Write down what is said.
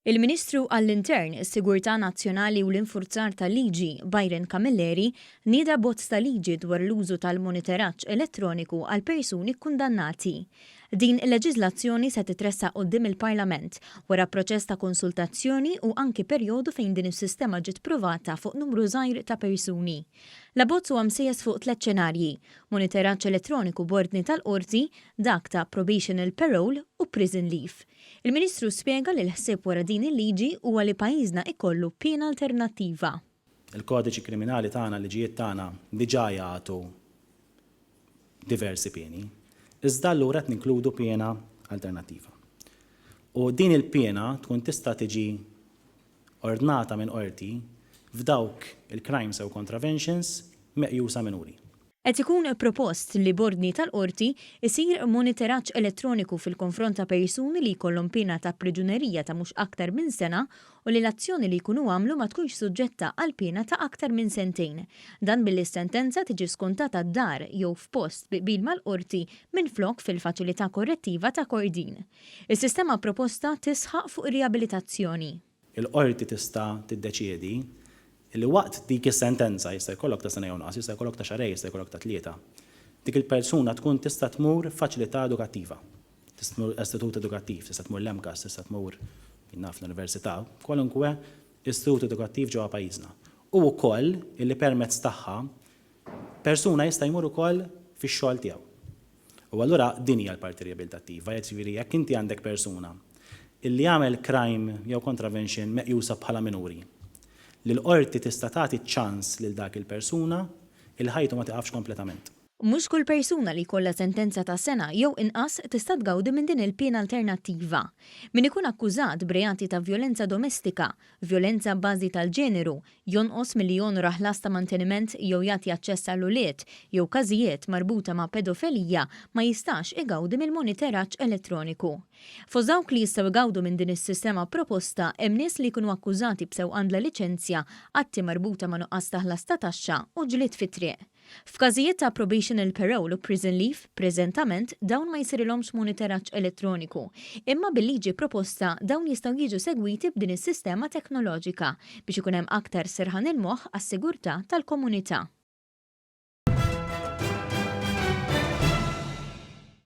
Il-Ministru għall-Intern, is-Sigurtà Nazzjonali u l-Infurzar tal-Liġi, Byron Camilleri, nieda abbozz tal-liġi dwar l-użu tal-monitoraġġ elettroniku għal persuni kkundannati. Din il-leġiżlazzjoni se titressaq quddiem il-Parlament wara proċess ta' konsultazzjoni u anki perjodu fejn din is-sistema ġiet provata fuq numru żgħir ta' persuni. L-abbozz huwa msejjes fuq 3 xenarji: monitoraġġ elettroniku b'ordni tal-Qorti, dak ta' probational parole u prison leave. Il-Ministru spjega li l-ħsieb wara din il-liġi huwa li pajjiżna ikollu piena alternattiva. Il-kodiċi kriminali tagħna, liġijiet tagħna diġà jagħtu diversi pieni, iżda allura qed ninkludu piena alternattiva. U din il-piena tkun tista' tiġi ordnata minn qorti f'dawk il-crimes u contraventions meqjusa minuri. Qed ikun propost li b'ordni tal-Qorti isir monitoraġġ elettroniku fil-konfront ta' persuni li jkollhom pena ta' priġunerija ta' mhux aktar minn sena u li l-azzjoni li jkunu għamlu ma tkunx suġġetta għal pena ta' aktar minn sentejn. Dan billi sentenza tiġi skontata d-dar jew f'post biqbil mal-qorti minflok fil-faċilità korrettiva ta' Kordin. Is-sistema proposta tisħaq fuq ir-riabilitazzjoni. Il-qorti tista' tiddeċiedi li waqt dik is-sentenza jista' jkollok ta' sena jew naqas, jista' jkollok ta' xarej, jista' jkollok ta' 3. Dik il-persuna tkun tista' tmur f'faċilità edukattiva. Tista' tmur istitut edukattiv, tista' tmur l-emkas, tista' tmur naf l-università, kwalunkwe istitut edukattiv ġewwa pajjiżna. U wkoll illi permezz tagħha persuna jista' jmur ukoll fix-xogħol tiegħu. U allura din hija l-parti riabilitattiva, jiġifieri jekk inti għandek persuna illi jagħmel crime jew contravention meqjusa bħala minuri, li l-qorti tista' tagħti ċans lil dak il-persuna il-ħajtu ma tiqafx kompletament. Mhux kull persuna li jkollha sentenza ta' sena jew inqas tista' tgawdi minn din il-piena alternattiva. Min ikun akkużat b'reati ta' vjolenza domestika, vjolenza bbażi tal-ġeneru, jonqos milli jonora ħlas ta' manteniment jew jagħti aċċess għal ulied jew każijiet marbuta ma' pedofilija ma jistax igawdi mill-monitoraġġ elettroniku. Fost dawk li jistgħu jgawdu minn din is-sistema proposta hemm nies li jkunu akkużati b'sewqan bla liċenzja, atti marbuta ma' nuqqas ta' ħlas ta' taxxa u ġlied fit-triq. F'każijiet ta' probational parole u prison leave, preżentament dawn ma jsirilhomx monitoraġġ elettroniku, imma bil-liġi proposta dawn jistgħu jiġu segwiti b'din is-sistema teknoloġika biex ikun hemm aktar serħan il-moħħ għas-sigurtà tal-komunità.